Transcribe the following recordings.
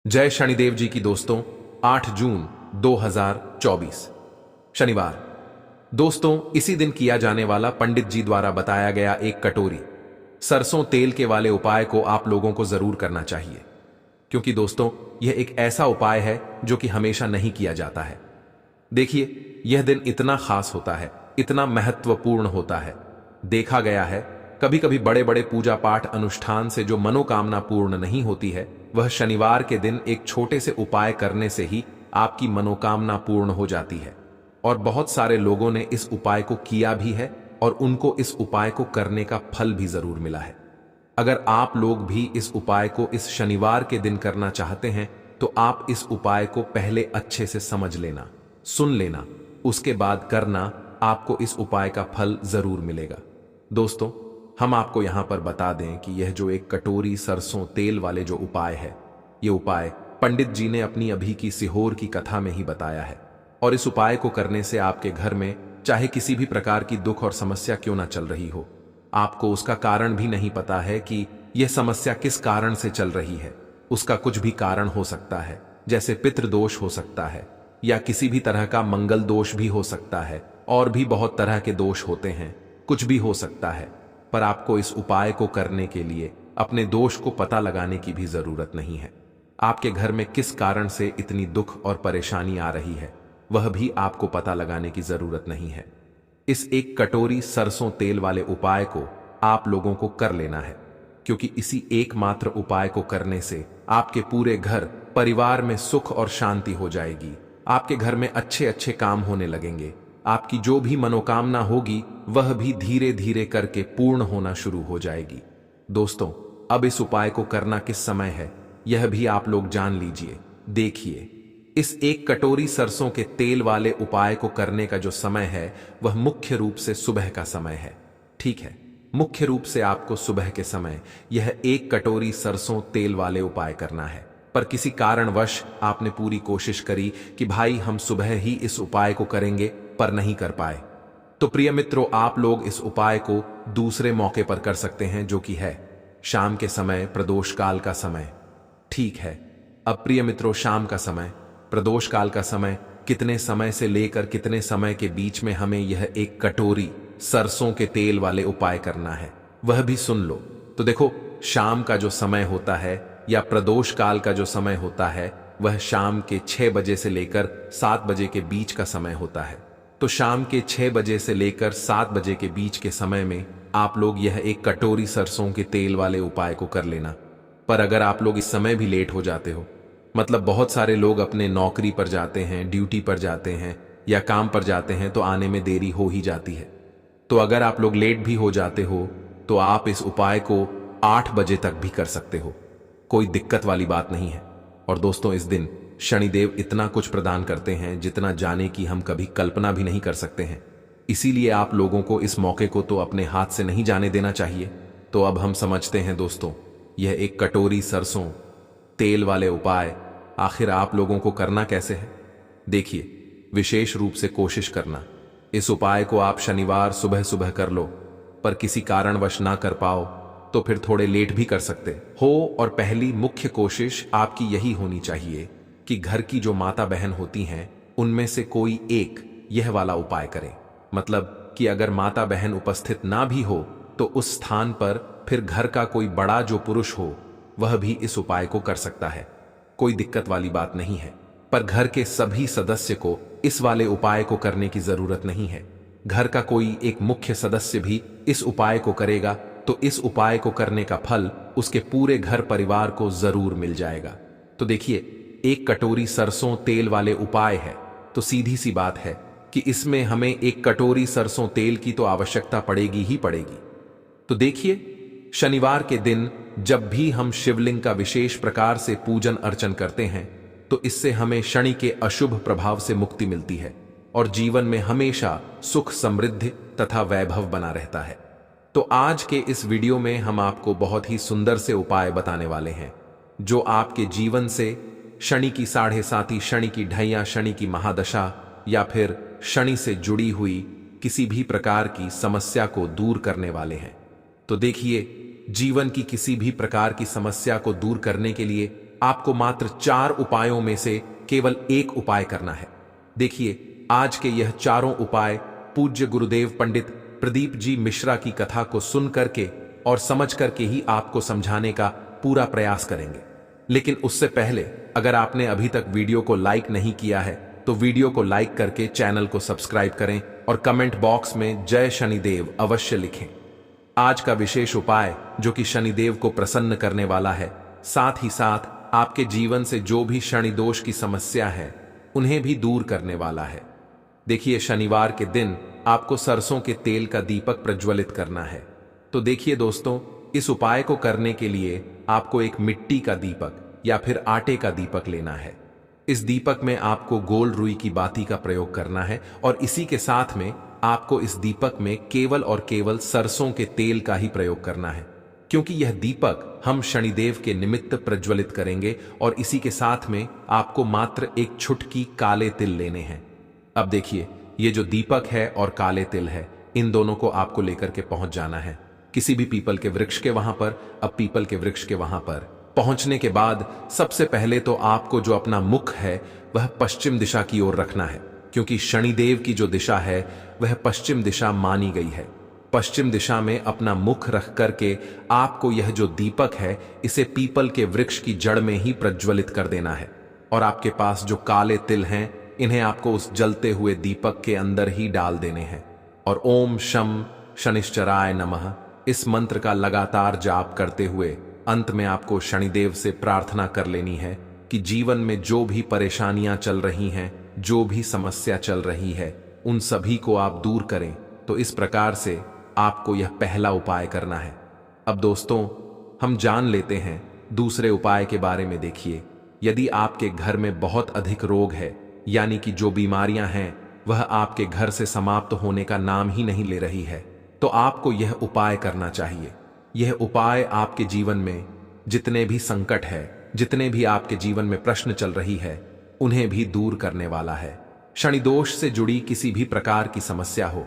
जय शनिदेव जी की दोस्तों। 8 जून 2024 शनिवार। दोस्तों, इसी दिन किया जाने वाला पंडित जी द्वारा बताया गया एक कटोरी सरसों तेल के वाले उपाय को आप लोगों को जरूर करना चाहिए, क्योंकि दोस्तों यह एक ऐसा उपाय है जो कि हमेशा नहीं किया जाता है। देखिए, यह दिन इतना खास होता है, इतना महत्वपूर्ण होता है। देखा गया है कभी कभी बड़े बड़े पूजा पाठ अनुष्ठान से जो मनोकामना पूर्ण नहीं होती है, वह शनिवार के दिन एक छोटे से उपाय करने से ही आपकी मनोकामना पूर्ण हो जाती है। और बहुत सारे लोगों ने इस उपाय को किया भी है और उनको इस उपाय को करने का फल भी जरूर मिला है। अगर आप लोग भी इस उपाय को इस शनिवार के दिन करना चाहते हैं तो आप इस उपाय को पहले अच्छे से समझ लेना, सुन लेना, उसके बाद करना। आपको इस उपाय का फल जरूर मिलेगा। दोस्तों, हम आपको यहां पर बता दें कि यह जो एक कटोरी सरसों तेल वाले जो उपाय है, यह उपाय पंडित जी ने अपनी अभी की सिहोर की कथा में ही बताया है। और इस उपाय को करने से आपके घर में चाहे किसी भी प्रकार की दुख और समस्या क्यों ना चल रही हो, आपको उसका कारण भी नहीं पता है कि यह समस्या किस कारण से चल रही है। उसका कुछ भी कारण हो सकता है, जैसे पितृदोष हो सकता है या किसी भी तरह का मंगल दोष भी हो सकता है, और भी बहुत तरह के दोष होते हैं, कुछ भी हो सकता है। पर आपको इस उपाय को करने के लिए अपने दोष को पता लगाने की भी जरूरत नहीं है। आपके घर में किस कारण से इतनी दुख और परेशानी आ रही है, वह भी आपको पता लगाने की जरूरत नहीं है। इस एक कटोरी सरसों तेल वाले उपाय को आप लोगों को कर लेना है, क्योंकि इसी एकमात्र उपाय को करने से आपके पूरे घर परिवार में सुख और शांति हो जाएगी। आपके घर में अच्छे अच्छे काम होने लगेंगे। आपकी जो भी मनोकामना होगी वह भी धीरे धीरे करके पूर्ण होना शुरू हो जाएगी। दोस्तों, अब इस उपाय को करना किस समय है, यह भी आप लोग जान लीजिए। देखिए, इस एक कटोरी सरसों के तेल वाले उपाय को करने का जो समय है वह मुख्य रूप से सुबह का समय है। ठीक है, मुख्य रूप से आपको सुबह के समय यह एक कटोरी सरसों तेल वाले उपाय करना है। पर किसी कारणवश आपने पूरी कोशिश करी कि भाई हम सुबह ही इस उपाय को करेंगे, पर नहीं कर पाए, तो प्रिय मित्रों, आप लोग इस उपाय को दूसरे मौके पर कर सकते हैं, जो कि है शाम के समय, प्रदोष काल का समय। ठीक है, अब प्रिय मित्रों, शाम का समय, प्रदोष काल का समय, कितने समय से लेकर कितने समय के बीच में हमें यह एक कटोरी सरसों के तेल वाले उपाय करना है, वह भी सुन लो। तो देखो, शाम का जो समय होता है या प्रदोष काल का जो समय होता है, वह शाम के 6 बजे से लेकर 7 बजे के बीच का समय होता है। तो शाम के 6 बजे से लेकर 7 बजे के बीच के समय में आप लोग यह एक कटोरी सरसों के तेल वाले उपाय को कर लेना। पर अगर आप लोग इस समय भी लेट हो जाते हो, मतलब बहुत सारे लोग अपने नौकरी पर जाते हैं, ड्यूटी पर जाते हैं या काम पर जाते हैं, तो आने में देरी हो ही जाती है। तो अगर आप लोग लेट भी हो जाते हो तो आप इस उपाय को 8 बजे तक भी कर सकते हो, कोई दिक्कत वाली बात नहीं है। और दोस्तों, इस दिन शनिदेव इतना कुछ प्रदान करते हैं जितना जाने की हम कभी कल्पना भी नहीं कर सकते हैं। इसीलिए आप लोगों को इस मौके को तो अपने हाथ से नहीं जाने देना चाहिए। तो अब हम समझते हैं दोस्तों, यह एक कटोरी सरसों तेल वाले उपाय आखिर आप लोगों को करना कैसे है। देखिए, विशेष रूप से कोशिश करना, इस उपाय को आप शनिवार सुबह सुबह कर लो, पर किसी कारणवश ना कर पाओ तो फिर थोड़े लेट भी कर सकते हो। और पहली मुख्य कोशिश आपकी यही होनी चाहिए कि घर की जो माता बहन होती हैं उनमें से कोई एक यह वाला उपाय करे। मतलब कि अगर माता बहन उपस्थित ना भी हो तो उस स्थान पर फिर घर का कोई बड़ा जो पुरुष हो वह भी इस उपाय को कर सकता है, कोई दिक्कत वाली बात नहीं है। पर घर के सभी सदस्य को इस वाले उपाय को करने की जरूरत नहीं है। घर का कोई एक मुख्य सदस्य भी इस उपाय को करेगा तो इस उपाय को करने का फल उसके पूरे घर परिवार को जरूर मिल जाएगा। तो देखिए, एक कटोरी सरसों तेल वाले उपाय है, तो सीधी सी बात है कि इसमें हमें एक कटोरी सरसों तेल की तो आवश्यकता पड़ेगी ही पड़ेगी। तो देखिए, शनिवार के दिन जब भी हम शिवलिंग का विशेष प्रकार से पूजन अर्चन करते हैं तो इससे हमें शनि के अशुभ प्रभाव से मुक्ति मिलती है और जीवन में हमेशा सुख, समृद्धि तथा वैभव बना रहता है। तो आज के इस वीडियो में हम आपको बहुत ही सुंदर से उपाय बताने वाले हैं जो आपके जीवन से शनि की 7.5, शनि की ढैया, शनि की महादशा या फिर शनि से जुड़ी हुई किसी भी प्रकार की समस्या को दूर करने वाले हैं। तो देखिए, जीवन की किसी भी प्रकार की समस्या को दूर करने के लिए आपको मात्र 4 उपायों में से केवल एक उपाय करना है। देखिए, आज के यह चारों उपाय पूज्य गुरुदेव पंडित प्रदीप जी मिश्रा की कथा को सुन करके और समझ करके ही आपको समझाने का पूरा प्रयास करेंगे। लेकिन उससे पहले अगर आपने अभी तक वीडियो को लाइक नहीं किया है तो वीडियो को लाइक करके चैनल को सब्सक्राइब करें और कमेंट बॉक्स में जय शनिदेव अवश्य लिखें। आज का विशेष उपाय जो कि शनिदेव को प्रसन्न करने वाला है, साथ ही साथ आपके जीवन से जो भी शनि दोष की समस्या है उन्हें भी दूर करने वाला है। देखिए, शनिवार के दिन आपको सरसों के तेल का दीपक प्रज्वलित करना है। तो देखिए दोस्तों, इस उपाय को करने के लिए आपको एक मिट्टी का दीपक या फिर आटे का दीपक लेना है। इस दीपक में आपको गोल रुई की बाती का प्रयोग करना है और इसी के साथ में आपको इस दीपक में केवल और केवल सरसों के तेल का ही प्रयोग करना है, क्योंकि यह दीपक हम शनिदेव के निमित्त प्रज्वलित करेंगे। और इसी के साथ में आपको मात्र एक चुटकी काले तिल लेने हैं। अब देखिए, ये जो दीपक है और काले तिल है, इन दोनों को आपको लेकर के पहुंच जाना है किसी भी पीपल के वृक्ष के वहां पर। अब पीपल के वृक्ष के वहां पर पहुंचने के बाद सबसे पहले तो आपको जो अपना मुख है वह पश्चिम दिशा की ओर रखना है, क्योंकि शनिदेव की जो दिशा है वह पश्चिम दिशा मानी गई है। पश्चिम दिशा में अपना मुख रख करके आपको यह जो दीपक है इसे पीपल के वृक्ष की जड़ में ही प्रज्वलित कर देना है। और आपके पास जो काले तिल हैं, इन्हें आपको उस जलते हुए दीपक के अंदर ही डाल देने हैं। और ओम शम शनिश्चराय नमः इस मंत्र का लगातार जाप करते हुए अंत में आपको शनिदेव से प्रार्थना कर लेनी है कि जीवन में जो भी परेशानियां चल रही हैं, जो भी समस्या चल रही है, उन सभी को आप दूर करें। तो इस प्रकार से आपको यह पहला उपाय करना है। अब दोस्तों, हम जान लेते हैं दूसरे उपाय के बारे में। देखिए, यदि आपके घर में बहुत अधिक रोग है, यानी कि जो बीमारियां हैं वह आपके घर से समाप्त होने का नाम ही नहीं ले रही है, तो आपको यह उपाय करना चाहिए। यह उपाय आपके जीवन में जितने भी संकट है, जितने भी आपके जीवन में प्रश्न चल रही है, उन्हें भी दूर करने वाला है। शनि दोष से जुड़ी किसी भी प्रकार की समस्या हो,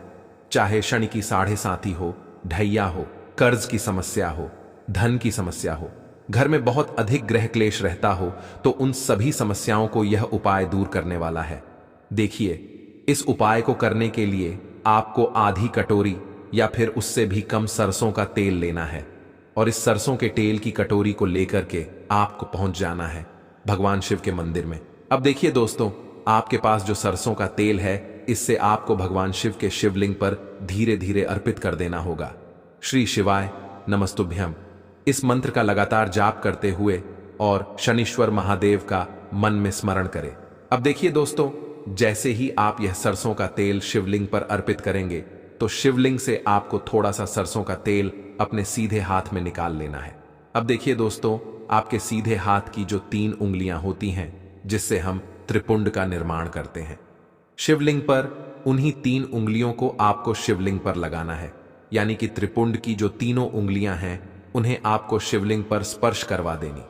चाहे शनि की साढ़े साथी हो, ढैया हो, कर्ज की समस्या हो, धन की समस्या हो, घर में बहुत अधिक ग्रह क्लेश रहता हो, तो उन सभी समस्याओं को यह उपाय दूर करने वाला है। देखिए, इस उपाय को करने के लिए आपको आधी कटोरी या फिर उससे भी कम सरसों का तेल लेना है और इस सरसों के तेल की कटोरी को लेकर के आपको पहुंच जाना है भगवान शिव के मंदिर में। अब देखिए दोस्तों, आपके पास जो सरसों का तेल है, इससे आपको भगवान शिव के शिवलिंग पर धीरे धीरे अर्पित कर देना होगा। श्री शिवाय नमस्तुभ्यम इस मंत्र का लगातार जाप करते हुए और शनीश्वर महादेव का मन में स्मरण करें। अब देखिए दोस्तों, जैसे ही आप यह सरसों का तेल शिवलिंग पर अर्पित करेंगे तो शिवलिंग से आपको थोड़ा सा सरसों का तेल अपने सीधे हाथ में निकाल लेना है। अब देखिए दोस्तों, आपके सीधे हाथ की जो 3 उंगलियां होती हैं, जिससे हम त्रिपुंड का निर्माण करते हैं, शिवलिंग पर उन्हीं 3 उंगलियों को आपको शिवलिंग पर लगाना है। यानी कि त्रिपुंड की जो तीनों उंगलियां हैं उन्हें आपको शिवलिंग पर स्पर्श करवा देनी।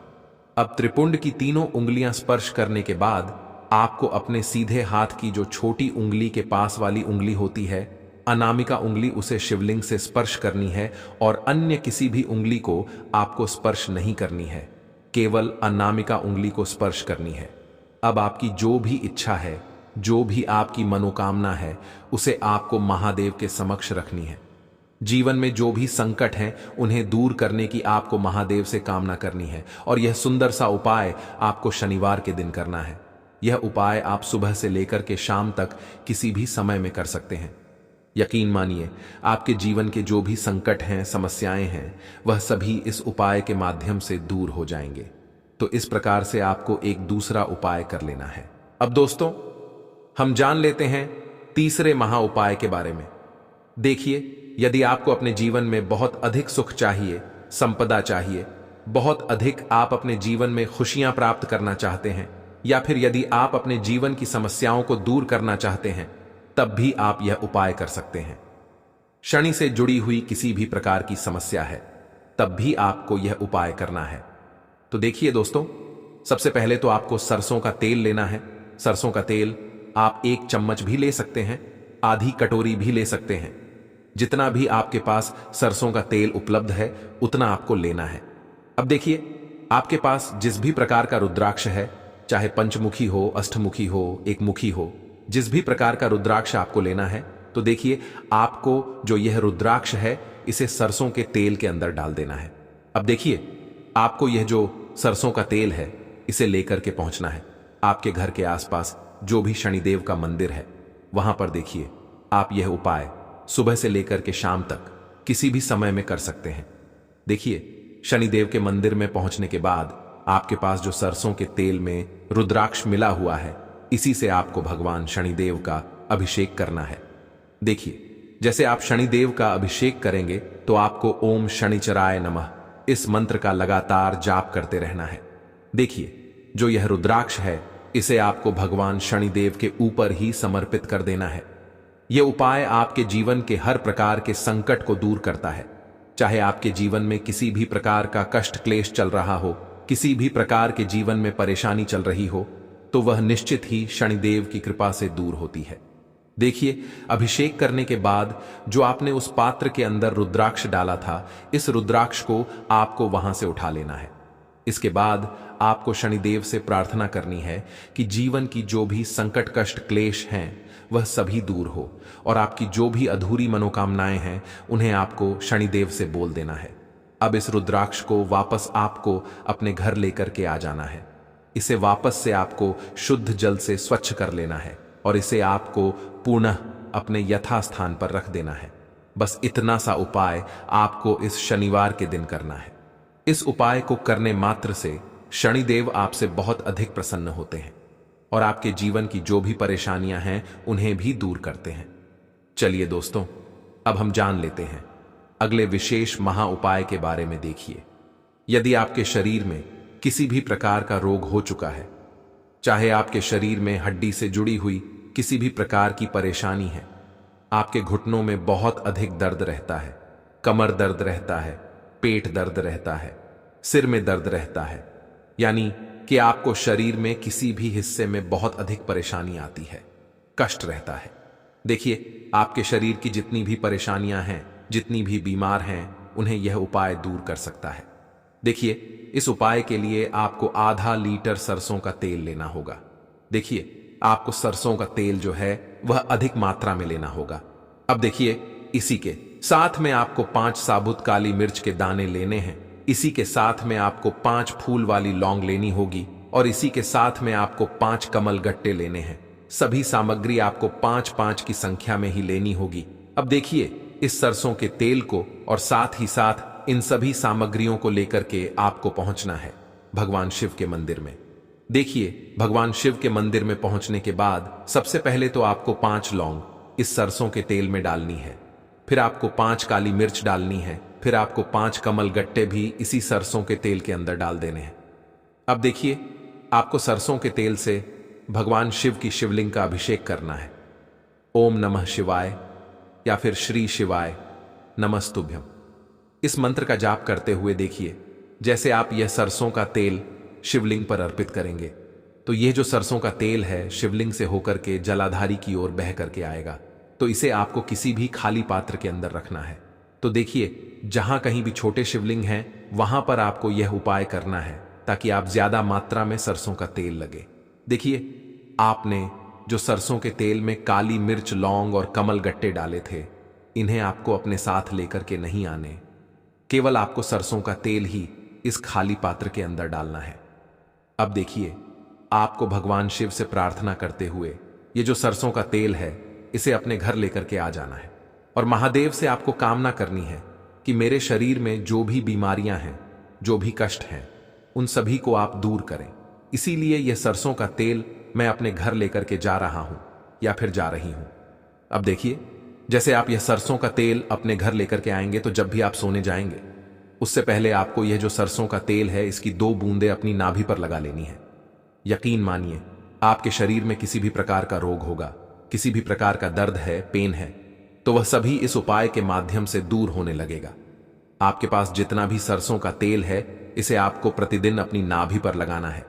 अब त्रिपुंड की तीनों उंगलियां स्पर्श करने के बाद आपको अपने सीधे हाथ की जो छोटी उंगली के पास वाली उंगली होती है, अनामिका उंगली, उसे शिवलिंग से स्पर्श करनी है और अन्य किसी भी उंगली को आपको स्पर्श नहीं करनी है, केवल अनामिका उंगली को स्पर्श करनी है। अब आपकी जो भी इच्छा है, जो भी आपकी मनोकामना है, उसे आपको महादेव के समक्ष रखनी है। जीवन में जो भी संकट हैं उन्हें दूर करने की आपको महादेव से कामना करनी है और यह सुंदर सा उपाय आपको शनिवार के दिन करना है। यह उपाय आप सुबह से लेकर के शाम तक किसी भी समय में कर सकते हैं। यकीन मानिए, आपके जीवन के जो भी संकट हैं, समस्याएं हैं, वह सभी इस उपाय के माध्यम से दूर हो जाएंगे। तो इस प्रकार से आपको एक दूसरा उपाय कर लेना है। अब दोस्तों, हम जान लेते हैं तीसरे महा उपाय के बारे में। देखिए, यदि आपको अपने जीवन में बहुत अधिक सुख चाहिए, संपदा चाहिए, बहुत अधिक आप अपने जीवन में खुशियां प्राप्त करना चाहते हैं, या फिर यदि आप अपने जीवन की समस्याओं को दूर करना चाहते हैं, तब भी आप यह उपाय कर सकते हैं। शनि से जुड़ी हुई किसी भी प्रकार की समस्या है, तब भी आपको यह उपाय करना है। तो देखिए दोस्तों, सबसे पहले तो आपको सरसों का तेल लेना है। सरसों का तेल आप 1 चम्मच भी ले सकते हैं, आधी कटोरी भी ले सकते हैं। जितना भी आपके पास सरसों का तेल उपलब्ध है उतना आपको लेना है। अब देखिए, आपके पास जिस भी प्रकार का रुद्राक्ष है, चाहे पंचमुखी हो, अष्टमुखी हो, एकमुखी हो, जिस भी प्रकार का रुद्राक्ष आपको लेना है, तो देखिए आपको जो यह रुद्राक्ष है इसे सरसों के तेल के अंदर डाल देना है। अब देखिए आपको यह जो सरसों का तेल है इसे लेकर के पहुंचना है आपके घर के आसपास जो भी शनिदेव का मंदिर है वहां पर। देखिए आप यह उपाय सुबह से लेकर के शाम तक किसी भी समय में कर सकते हैं। देखिए शनिदेव के मंदिर में पहुंचने के बाद आपके पास जो सरसों के तेल में रुद्राक्ष मिला हुआ है, इसी से आपको भगवान शनिदेव का अभिषेक करना है। देखिए जैसे आप शनिदेव का अभिषेक करेंगे तो आपको ओम शनिचराय नमः इस मंत्र का लगातार जाप करते रहना है। देखिए जो यह रुद्राक्ष है इसे आपको भगवान शनिदेव के ऊपर ही समर्पित कर देना है। यह उपाय आपके जीवन के हर प्रकार के संकट को दूर करता है। चाहे आपके जीवन में किसी भी प्रकार का कष्ट क्लेश चल रहा हो, किसी भी प्रकार के जीवन में परेशानी चल रही हो, तो वह निश्चित ही शनिदेव की कृपा से दूर होती है। देखिए अभिषेक करने के बाद जो आपने उस पात्र के अंदर रुद्राक्ष डाला था, इस रुद्राक्ष को आपको वहां से उठा लेना है। इसके बाद आपको शनिदेव से प्रार्थना करनी है कि जीवन की जो भी संकट कष्ट क्लेश हैं वह सभी दूर हो, और आपकी जो भी अधूरी मनोकामनाएं हैं उन्हें आपको शनिदेव से बोल देना है। अब इस रुद्राक्ष को वापस आपको अपने घर लेकर के आ जाना है। इसे वापस से आपको शुद्ध जल से स्वच्छ कर लेना है और इसे आपको पुनः अपने यथास्थान पर रख देना है। बस इतना सा उपाय आपको इस शनिवार के दिन करना है। इस उपाय को करने मात्र से शनिदेव आपसे बहुत अधिक प्रसन्न होते हैं और आपके जीवन की जो भी परेशानियां हैं उन्हें भी दूर करते हैं। चलिए दोस्तों, अब हम जान लेते हैं अगले विशेष महा उपाय के बारे में। देखिए यदि आपके शरीर में किसी भी प्रकार का रोग हो चुका है, चाहे आपके शरीर में हड्डी से जुड़ी हुई किसी भी प्रकार की परेशानी है, आपके घुटनों में बहुत अधिक दर्द रहता है, कमर दर्द रहता है, पेट दर्द रहता है, सिर में दर्द रहता है, यानी कि आपको शरीर में किसी भी हिस्से में बहुत अधिक परेशानी आती है, कष्ट रहता है। देखिए आपके शरीर की जितनी भी परेशानियां हैं, जितनी भी बीमार हैं, उन्हें यह उपाय दूर कर सकता है। देखिए इस उपाय के लिए आपको आधा लीटर सरसों का तेल लेना होगा। देखिए आपको सरसों का तेल जो है वह अधिक मात्रा में लेना होगा। अब देखिए इसी के साथ में आपको 5 साबुत काली मिर्च के दाने लेने हैं। इसी के साथ में आपको 5 फूल वाली लौंग लेनी होगी और इसी के साथ में आपको 5 कमल गट्टे लेने हैं। सभी सामग्री आपको 5-5 की संख्या में ही लेनी होगी। अब देखिए इस सरसों के तेल को और साथ ही साथ इन सभी सामग्रियों को लेकर के आपको पहुंचना है भगवान शिव के मंदिर में। देखिए भगवान शिव के मंदिर में पहुंचने के बाद सबसे पहले तो आपको 5 लौंग इस सरसों के तेल में डालनी है, फिर आपको 5 काली मिर्च डालनी है, फिर आपको 5 कमल गट्टे भी इसी सरसों के तेल के अंदर डाल देने हैं। अब देखिए आपको सरसों के तेल से भगवान शिव की शिवलिंग का अभिषेक करना है। ओम नमः शिवाय या फिर श्री शिवाय नमस्तुभ्यम इस मंत्र का जाप करते हुए देखिए जैसे आप यह सरसों का तेल शिवलिंग पर अर्पित करेंगे तो यह जो सरसों का तेल है शिवलिंग से होकर के जलाधारी की ओर बह करके आएगा। तो इसे आपको किसी भी खाली पात्र के अंदर रखना है। तो देखिए जहां कहीं भी छोटे शिवलिंग हैं वहां पर आपको यह उपाय करना है ताकि आप ज्यादा मात्रा में सरसों का तेल लगे। देखिए आपने जो सरसों के तेल में काली मिर्च, लौंग और कमल गट्टे डाले थे, इन्हें आपको अपने साथ लेकर के नहीं आने, केवल आपको सरसों का तेल ही इस खाली पात्र के अंदर डालना है। अब देखिए आपको भगवान शिव से प्रार्थना करते हुए ये जो सरसों का तेल है इसे अपने घर लेकर के आ जाना है और महादेव से आपको कामना करनी है कि मेरे शरीर में जो भी बीमारियां हैं, जो भी कष्ट हैं, उन सभी को आप दूर करें। इसीलिए यह सरसों का तेल मैं अपने घर लेकर के जा रहा हूं या फिर जा रही हूं। अब देखिए जैसे आप यह सरसों का तेल अपने घर लेकर के आएंगे तो जब भी आप सोने जाएंगे उससे पहले आपको यह जो सरसों का तेल है इसकी 2 बूंदें अपनी नाभि पर लगा लेनी है। यकीन मानिए आपके शरीर में किसी भी प्रकार का रोग होगा, किसी भी प्रकार का दर्द है, पेन है, तो वह सभी इस उपाय के माध्यम से दूर होने लगेगा। आपके पास जितना भी सरसों का तेल है इसे आपको प्रतिदिन अपनी नाभि पर लगाना है।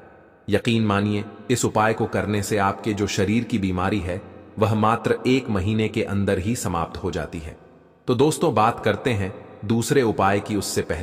यकीन मानिए इस उपाय को करने से आपके जो शरीर की बीमारी है वह मात्र 1 महीने के अंदर ही समाप्त हो जाती है। तो दोस्तों बात करते हैं दूसरे उपाय की उससे पहले